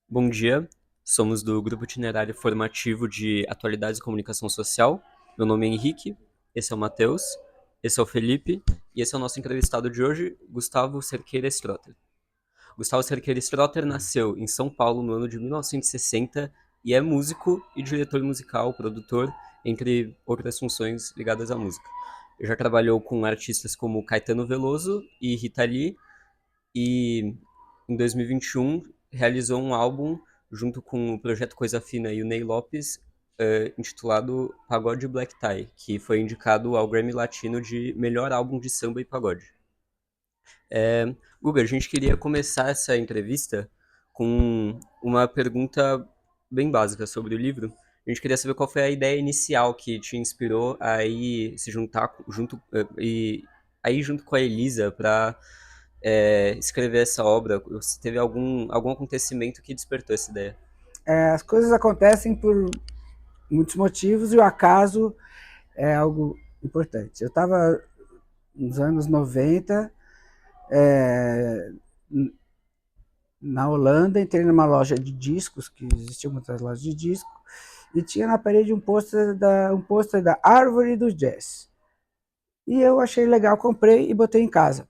Bom dia, somos do Grupo Itinerário Formativo de Atualidades e Comunicação Social. Meu nome é Henrique, esse é o Matheus, esse é o Felipe e esse é o nosso entrevistado de hoje, Gustavo Cerqueira Strotter. Gustavo Cerqueira Strotter nasceu em São Paulo no ano de 1960 e sessenta e é músico e diretor musical, produtor, entre outras funções ligadas à música. Ele já trabalhou com artistas como Caetano Veloso e Rita Lee e em 2021 realizou um álbum junto com o Projeto Coisa Fina e o Ney Lopes, intitulado Pagode Black Tie, que foi indicado ao Grammy Latino de melhor álbum de samba e pagode. Guga, a gente queria começar essa entrevista com uma pergunta bem básica sobre o livro. A gente queria saber qual foi a ideia inicial que te inspirou a ir se juntar junto e aí junto com a Elisa para escrever essa obra. Se teve algum acontecimento que despertou essa ideia? As coisas acontecem por muitos motivos e o acaso é algo importante. Eu estava nos anos 90, é, na Holanda, entrei numa loja de discos, que existiam muitas lojas de disco, e tinha na parede um pôster da Árvore do Jazz. E eu achei legal, comprei e botei em casa.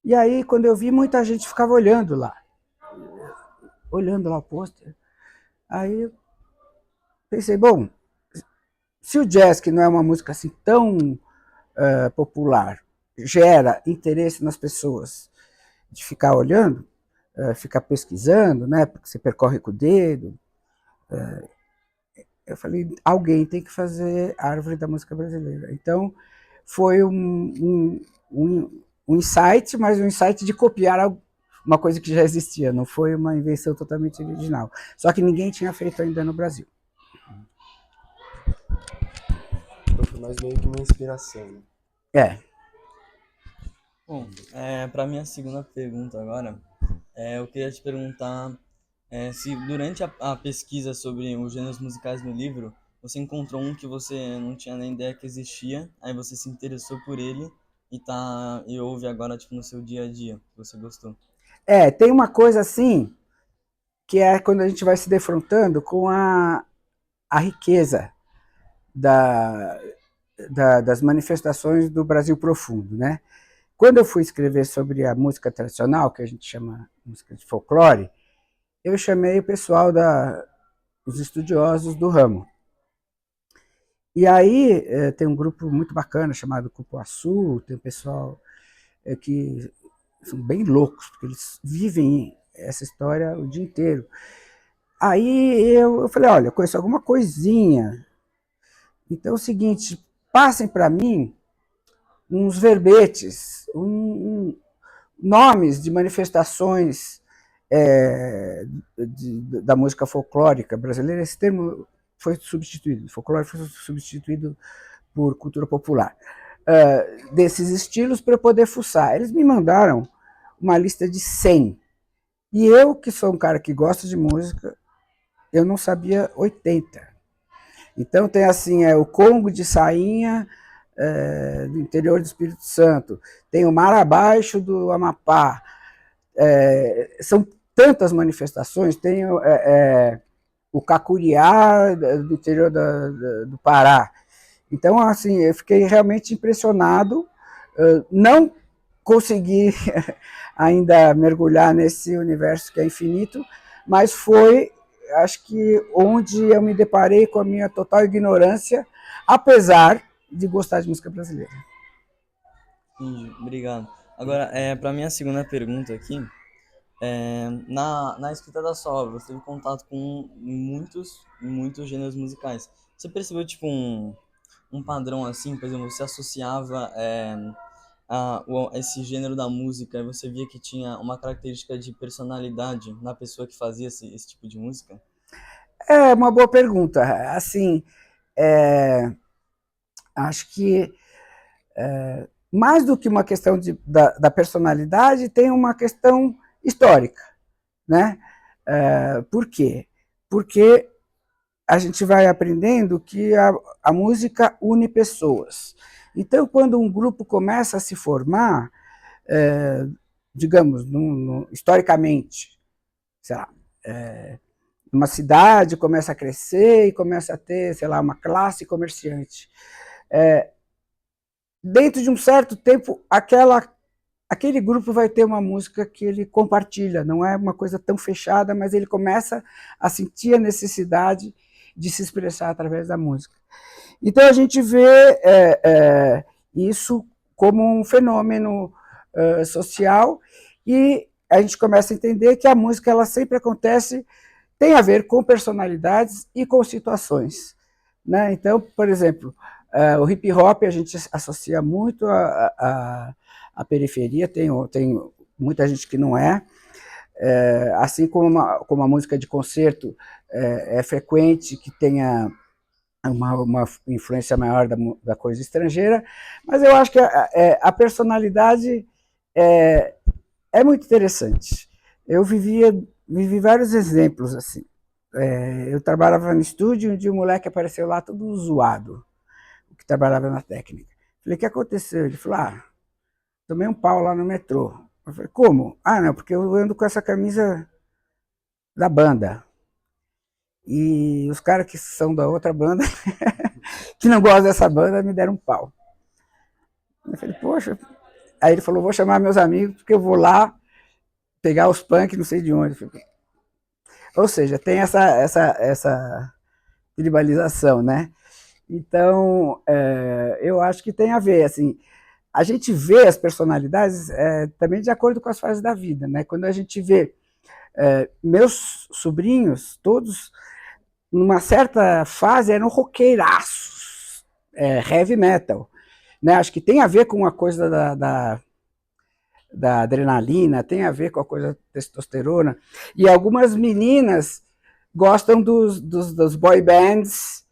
E aí, quando eu vi, muita gente ficava olhando lá o pôster. Aí eu pensei, bom, se o jazz, que não é uma música assim tão popular, gera interesse nas pessoas de ficar olhando, ficar pesquisando, né? Porque você percorre com o dedo. Eu falei, alguém tem que fazer a árvore da música brasileira. Então, foi um insight, mas um insight de copiar uma coisa que já existia, não foi uma invenção totalmente original. Só que ninguém tinha feito ainda no Brasil. Então foi mais meio que uma inspiração, né? É, Bom, para minha segunda pergunta agora, eu queria te perguntar se durante a pesquisa sobre os gêneros musicais no livro, você encontrou um que você não tinha nem ideia que existia, aí você se interessou por ele e ouve agora tipo no seu dia a dia, que você gostou. tem uma coisa assim, que é quando a gente vai se defrontando com a riqueza da, das manifestações do Brasil profundo, né? Quando eu fui escrever sobre a música tradicional, que a gente chama música de folclore, eu chamei o pessoal os estudiosos do ramo. E aí tem um grupo muito bacana chamado Cupuaçu, tem um pessoal que são bem loucos, porque eles vivem essa história o dia inteiro. Aí eu falei, olha, eu conheço alguma coisinha. Então é o seguinte, passem para mim uns verbetes, nomes de manifestações da música folclórica brasileira. Esse termo foi substituído, folclore foi substituído por cultura popular, desses estilos para eu poder fuçar. Eles me mandaram uma lista de 100. E eu, que sou um cara que gosta de música, eu não sabia 80. Então tem assim, o Congo de Sainha, do interior do Espírito Santo, tem o Mar Abaixo do Amapá, são tantas manifestações, tem o Cacuriá do interior do Pará. Então, assim, eu fiquei realmente impressionado, não consegui ainda mergulhar nesse universo que é infinito, mas foi, acho que, onde eu me deparei com a minha total ignorância, apesar de gostar de música brasileira. Entendi, obrigado. Agora, para minha segunda pergunta aqui, na escrita da sua obra, você teve contato com muitos gêneros musicais. Você percebeu, tipo, um padrão assim, por exemplo, você associava esse gênero da música e você via que tinha uma característica de personalidade na pessoa que fazia esse tipo de música? É uma boa pergunta. Assim, é, acho que mais do que uma questão da personalidade, tem uma questão histórica, né? Por quê? Porque a gente vai aprendendo que a música une pessoas. Então, quando um grupo começa a se formar, é, digamos, historicamente, sei lá, uma cidade começa a crescer e começa a ter, sei lá, uma classe comerciante. Dentro de um certo tempo, aquele grupo vai ter uma música que ele compartilha, não é uma coisa tão fechada, mas ele começa a sentir a necessidade de se expressar através da música. Então a gente vê isso como um fenômeno social, e a gente começa a entender que a música ela sempre acontece, tem a ver com personalidades e com situações, né? Então, por exemplo, o hip hop a gente associa muito à periferia, tem muita gente que não é, assim como a música de concerto é frequente que tenha uma influência maior da coisa estrangeira, mas eu acho que a personalidade é muito interessante. Eu vivi vários exemplos assim. Eu trabalhava no estúdio, um dia um moleque apareceu lá todo zoado, que trabalhava na técnica. Falei, o que aconteceu? Ele falou, tomei um pau lá no metrô. Eu falei, como? Não, porque eu ando com essa camisa da banda. E os caras que são da outra banda, que não gostam dessa banda, me deram um pau. Eu falei, poxa. Aí ele falou, vou chamar meus amigos, porque eu vou lá pegar os punk, não sei de onde. Ou seja, tem essa tribalização, né? Então, eu acho que tem a ver, assim, a gente vê as personalidades também de acordo com as fases da vida, né? Quando a gente vê meus sobrinhos, todos, numa certa fase, eram roqueiraços, heavy metal, né? Acho que tem a ver com a coisa da adrenalina, tem a ver com a coisa da testosterona, e algumas meninas gostam dos boy bands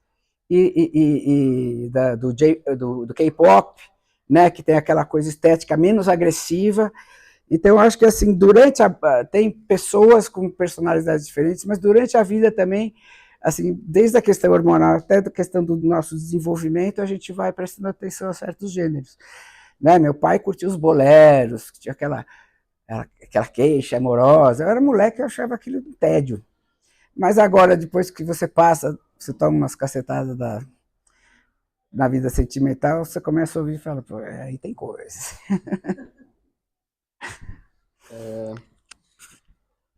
do K-pop, né, que tem aquela coisa estética menos agressiva. Então, eu acho que assim, tem pessoas com personalidades diferentes, mas durante a vida também, assim, desde a questão hormonal até a questão do nosso desenvolvimento, a gente vai prestando atenção a certos gêneros. Né? Meu pai curtia os boleros, tinha aquela queixa amorosa. Eu era moleque, eu achava aquilo um tédio. Mas agora, depois que você você toma umas cacetadas na vida sentimental, você começa a ouvir e fala, pô, aí tem coisa.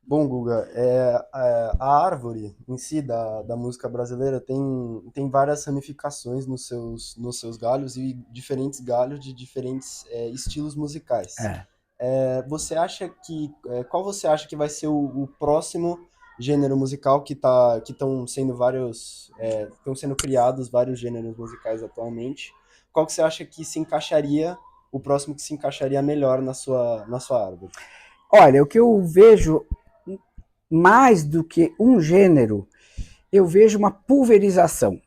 Bom, Guga, a árvore em si da música brasileira tem várias ramificações nos seus galhos e diferentes galhos de diferentes estilos musicais. Qual você acha que vai ser o próximo gênero musical que estão sendo estão sendo criados vários gêneros musicais atualmente? Qual que você acha que o próximo que se encaixaria melhor na sua árvore? Olha, o que eu vejo mais do que um gênero, eu vejo uma pulverização,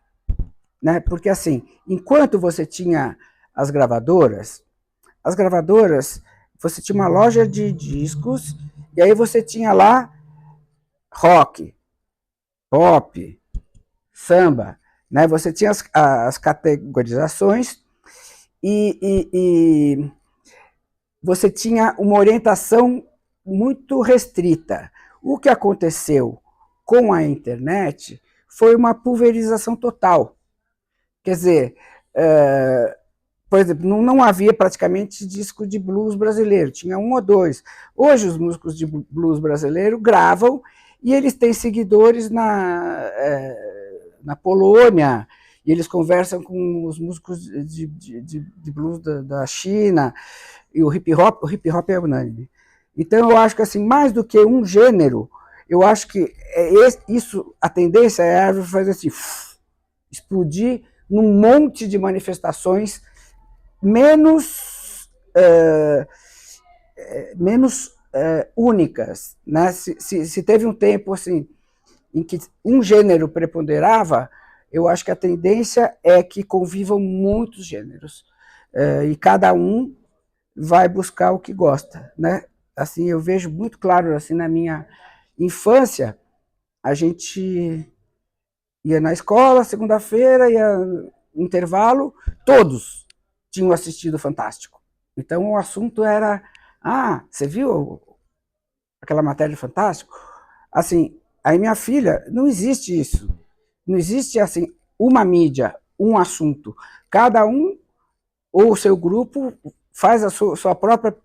né? Porque assim, enquanto você tinha as gravadoras, você tinha uma loja de discos e aí você tinha lá rock, pop, samba, né? Você tinha as categorizações e você tinha uma orientação muito restrita. O que aconteceu com a internet foi uma pulverização total. Quer dizer, por exemplo, não havia praticamente disco de blues brasileiro, tinha um ou dois. Hoje os músicos de blues brasileiro gravam e eles têm seguidores na Polônia, e eles conversam com os músicos de blues da China, e o hip hop é unânime. Então eu acho que assim, mais do que um gênero, eu acho que a tendência é a árvore fazer assim, explodir num monte de manifestações menos únicas, né? Se teve um tempo assim em que um gênero preponderava, eu acho que a tendência é que convivam muitos gêneros e cada um vai buscar o que gosta, né? Assim, eu vejo muito claro assim na minha infância, a gente ia na escola segunda-feira, ia no intervalo, todos tinham assistido Fantástico. Então o assunto era, você viu aquela matéria de Fantástico? Assim, aí minha filha, não existe isso. Não existe, assim, uma mídia, um assunto. Cada um, ou o seu grupo, faz a sua própria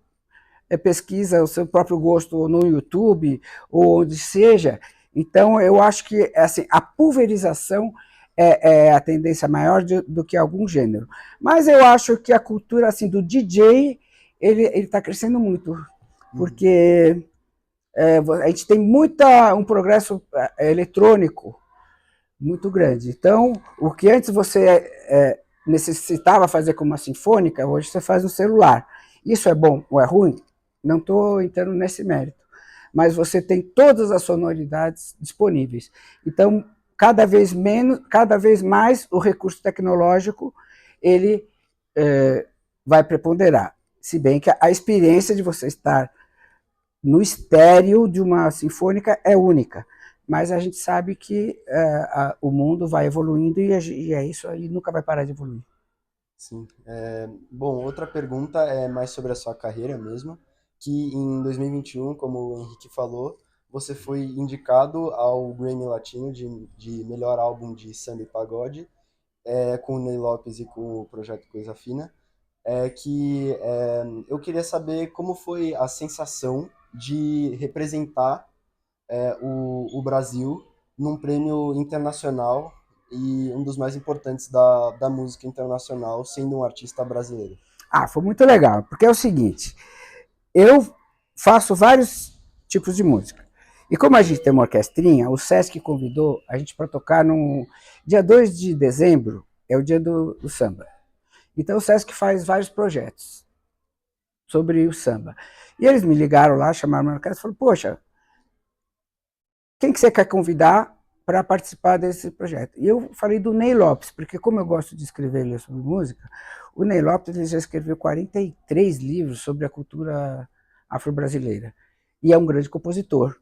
pesquisa, o seu próprio gosto no YouTube, ou onde seja. Então, eu acho que assim, a pulverização é a tendência maior do que algum gênero. Mas eu acho que a cultura assim, do DJ, ele está crescendo muito, porque a gente tem um progresso eletrônico muito grande. Então, o que antes você necessitava fazer com uma sinfônica, hoje você faz no celular. Isso é bom ou é ruim? Não estou entrando nesse mérito. Mas você tem todas as sonoridades disponíveis. Então, cada vez mais o recurso tecnológico ele vai preponderar. Se bem que a experiência de você estar no estéreo de uma sinfônica é única. Mas a gente sabe que o mundo vai evoluindo e é isso aí, nunca vai parar de evoluir. Sim. Bom, outra pergunta é mais sobre a sua carreira mesmo, que em 2021, como o Henrique falou, você foi indicado ao Grammy Latino de melhor álbum de samba e pagode, com o Ney Lopes e com o Projeto Coisa Fina. Eu queria saber como foi a sensação de representar o Brasil num prêmio internacional e um dos mais importantes da música internacional, sendo um artista brasileiro. Foi muito legal, porque é o seguinte, eu faço vários tipos de música. E como a gente tem uma orquestrinha, o Sesc convidou a gente para tocar no dia 2 de dezembro, é o dia do samba. Então o Sesc faz vários projetos sobre o samba. E eles me ligaram lá, chamaram minha orquestra e falaram, poxa, quem que você quer convidar para participar desse projeto? E eu falei do Ney Lopes, porque como eu gosto de escrever sobre música, o Ney Lopes ele já escreveu 43 livros sobre a cultura afro-brasileira. E é um grande compositor.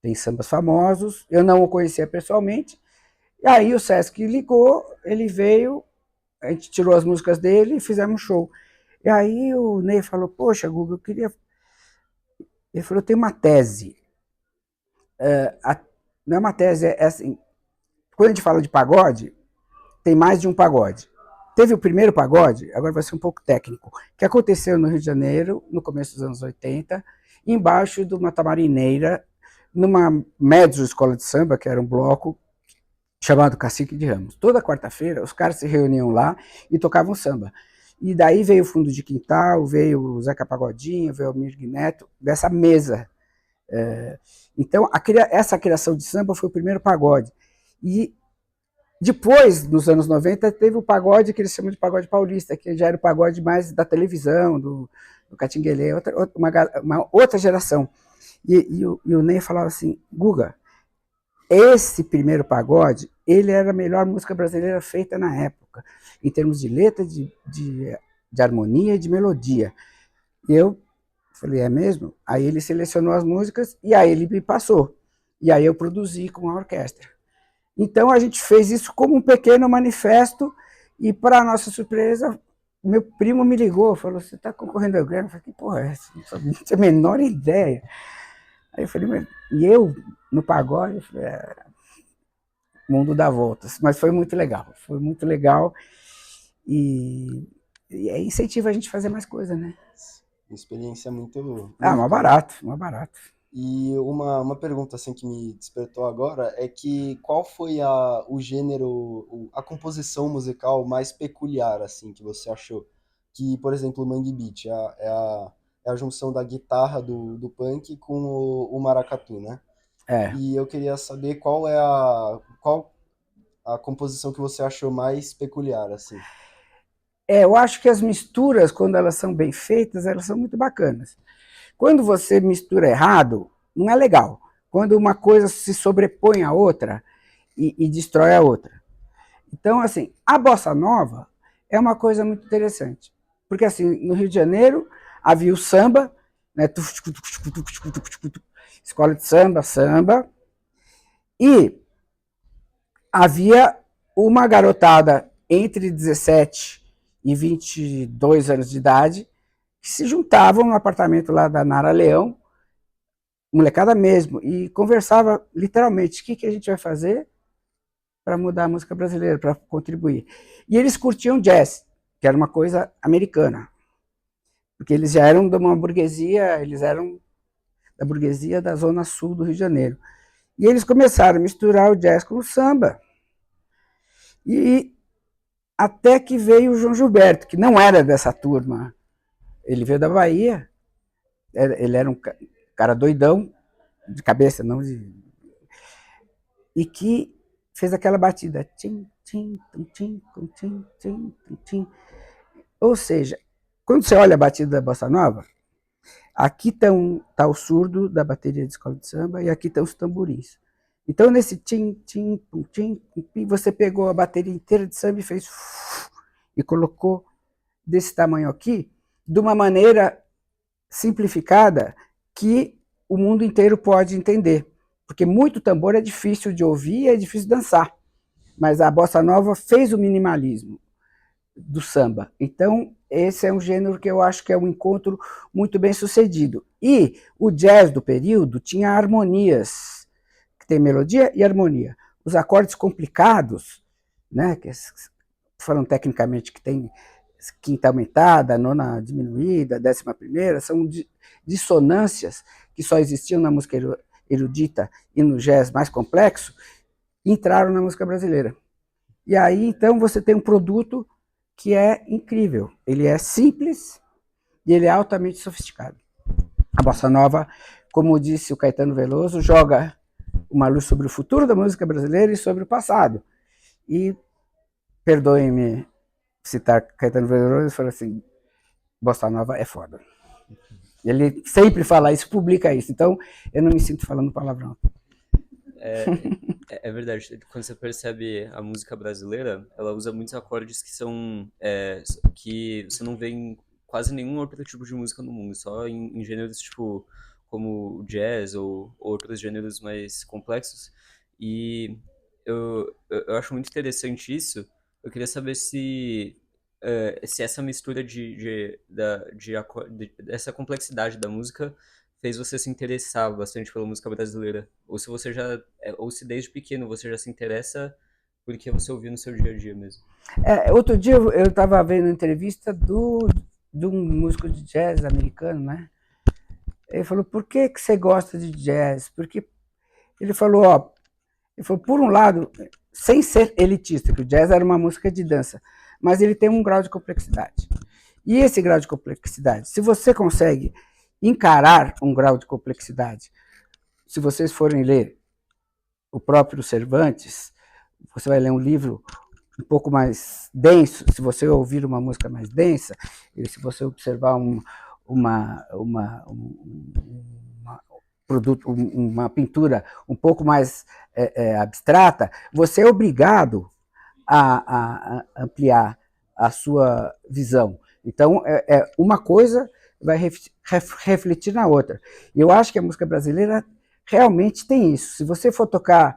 Tem sambas famosos, eu não o conhecia pessoalmente. E aí o Sesc ligou, ele veio, a gente tirou as músicas dele e fizemos um show. E aí o Ney falou, poxa, Guga, eu queria... Ele falou, tem uma tese. Não é uma tese, é assim, quando a gente fala de pagode, tem mais de um pagode. Teve o primeiro pagode, agora vai ser um pouco técnico, que aconteceu no Rio de Janeiro, no começo dos anos 80, embaixo de uma tamarineira, numa médio escola de samba, que era um bloco chamado Cacique de Ramos. Toda quarta-feira, os caras se reuniam lá e tocavam samba. E daí veio o Fundo de Quintal, veio o Zeca Pagodinho, veio o Mir Neto, dessa mesa. Então, essa criação de samba foi o primeiro pagode. E depois, nos anos 90, teve o pagode que eles chamam de pagode paulista, que já era o pagode mais da televisão, do Catinguelê, uma outra geração. E o Ney falava assim, Guga, esse primeiro pagode, ele era a melhor música brasileira feita na época, em termos de letra, de harmonia e de melodia. E eu falei, é mesmo? Aí ele selecionou as músicas e aí ele me passou. E aí eu produzi com a orquestra. Então a gente fez isso como um pequeno manifesto e, para nossa surpresa, meu primo me ligou, falou, você está concorrendo ao Grammy? Eu falei, que porra é essa? Não tinha a menor ideia. Aí eu falei, mas... E eu, no pagode, eu falei, mundo dá voltas. Mas foi muito legal e incentiva a gente a fazer mais coisa, né? Uma experiência muito... mais barato. E uma pergunta assim que me despertou agora é que qual foi o gênero, a composição musical mais peculiar assim que você achou? Que, por exemplo, o Mangue Beat é a junção da guitarra do punk com o maracatu, né? E eu queria saber qual a composição que você achou mais peculiar, assim. Eu acho que as misturas, quando elas são bem feitas, elas são muito bacanas. Quando você mistura errado, não é legal. Quando uma coisa se sobrepõe à outra e destrói a outra. Então, assim, a bossa nova é uma coisa muito interessante. Porque, assim, no Rio de Janeiro havia o samba, né, escola de samba, e havia uma garotada entre 17 e 22 anos de idade que se juntavam no apartamento lá da Nara Leão molecada mesmo, e conversava literalmente, o que a gente vai fazer para mudar a música brasileira, para contribuir. E eles curtiam jazz, que era uma coisa americana, porque eles já eram de uma burguesia, eles eram da burguesia da zona sul do Rio de Janeiro. E eles começaram a misturar o jazz com o samba. E até que veio o João Gilberto, que não era dessa turma. Ele veio da Bahia, ele era um cara doidão, de cabeça, não de... E que fez aquela batida. Tim, tim, tum, tim, tum, tim, tim, tum, tim. Ou seja, quando você olha a batida da bossa nova, aqui tá o surdo da bateria de escola de samba e aqui estão os tamborins. Então, nesse tim, tim, pum, tim, pum, pim, você pegou a bateria inteira de samba e fez... E colocou desse tamanho aqui, de uma maneira simplificada que o mundo inteiro pode entender. Porque muito tambor é difícil de ouvir e é difícil de dançar. Mas a bossa nova fez o minimalismo do samba. Então, esse é um gênero que eu acho que é um encontro muito bem sucedido. E o jazz do período tinha harmonias, que tem melodia e harmonia. Os acordes complicados, né, que falam tecnicamente que tem quinta aumentada, nona diminuída, décima primeira, são dissonâncias que só existiam na música erudita e no jazz mais complexo, entraram na música brasileira. E aí, então, você tem um produto que é incrível. Ele é simples e ele é altamente sofisticado. A bossa nova, como disse o Caetano Veloso, joga uma luz sobre o futuro da música brasileira e sobre o passado. E, perdoem-me citar Caetano Veloso, ele falou assim, bossa nova é foda. Ele sempre fala isso, publica isso. Então, eu não me sinto falando palavrão. É verdade. Quando você percebe a música brasileira, ela usa muitos acordes que são que você não vê em quase nenhum outro tipo de música no mundo, só em gêneros tipo como o jazz ou outros gêneros mais complexos. E eu acho muito interessante isso. Eu queria saber se essa mistura dessa complexidade da música fez você se interessar bastante pela música brasileira? Ou se você já, ou se desde pequeno você já se interessa porque você ouviu no seu dia a dia mesmo? Outro dia eu estava vendo uma entrevista de um músico de jazz americano, né? Ele falou, por que você gosta de jazz? Porque ele falou, por um lado, sem ser elitista, que o jazz era uma música de dança, mas ele tem um grau de complexidade. E esse grau de complexidade, se você consegue encarar um grau de complexidade, se vocês forem ler o próprio Cervantes, você vai ler um livro um pouco mais denso, se você ouvir uma música mais densa, e se você observar uma, uma, produto, uma pintura um pouco mais abstrata, você é obrigado a ampliar a sua visão. Então, uma coisa vai refletir na outra. E eu acho que a música brasileira realmente tem isso. Se você for tocar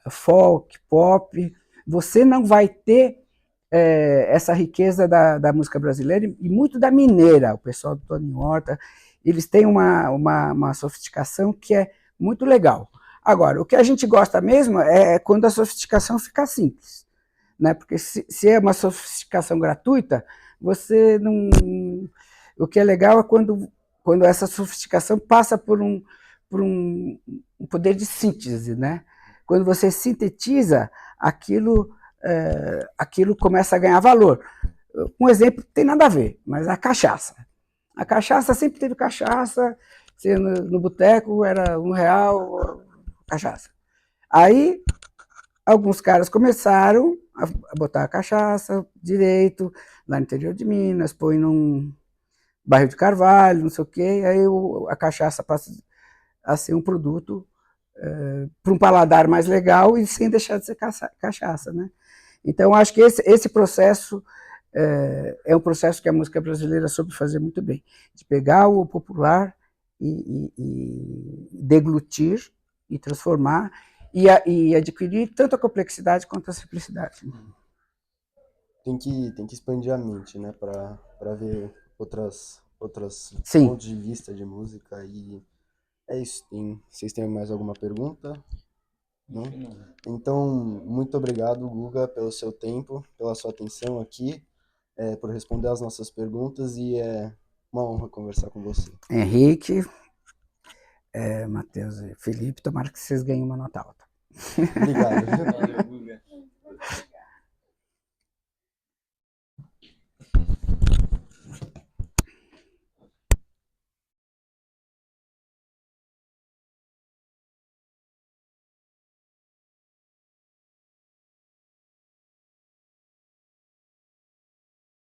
folk, pop, você não vai ter essa riqueza da música brasileira e muito da mineira. O pessoal do Tony Horta, eles têm uma sofisticação que é muito legal. Agora, o que a gente gosta mesmo é quando a sofisticação fica simples, né? Porque se é uma sofisticação gratuita, você não... O que é legal é quando essa sofisticação passa por um poder de síntese, né? Quando você sintetiza aquilo, aquilo começa a ganhar valor. Um exemplo tem nada a ver, mas a cachaça. A cachaça sempre teve cachaça, no boteco era R$1, cachaça. Aí, alguns caras começaram a botar a cachaça direito, lá no interior de Minas, põe num barril de carvalho, não sei o quê, aí a cachaça passa a ser um produto para um paladar mais legal e sem deixar de ser cachaça, né? Então, acho que esse processo é um processo que a música brasileira soube fazer muito bem, de pegar o popular e deglutir e transformar e adquirir tanto a complexidade quanto a simplicidade. Tem que expandir a mente, né, para ver outras Sim. pontos de vista de música e É isso. Vocês têm mais alguma pergunta? Não? Acho que não. Então, muito obrigado, Guga, pelo seu tempo, pela sua atenção aqui, por responder às nossas perguntas e é uma honra conversar com você. Henrique, Matheus e Felipe, tomara que vocês ganhem uma nota alta. Obrigado. Valeu, Guga.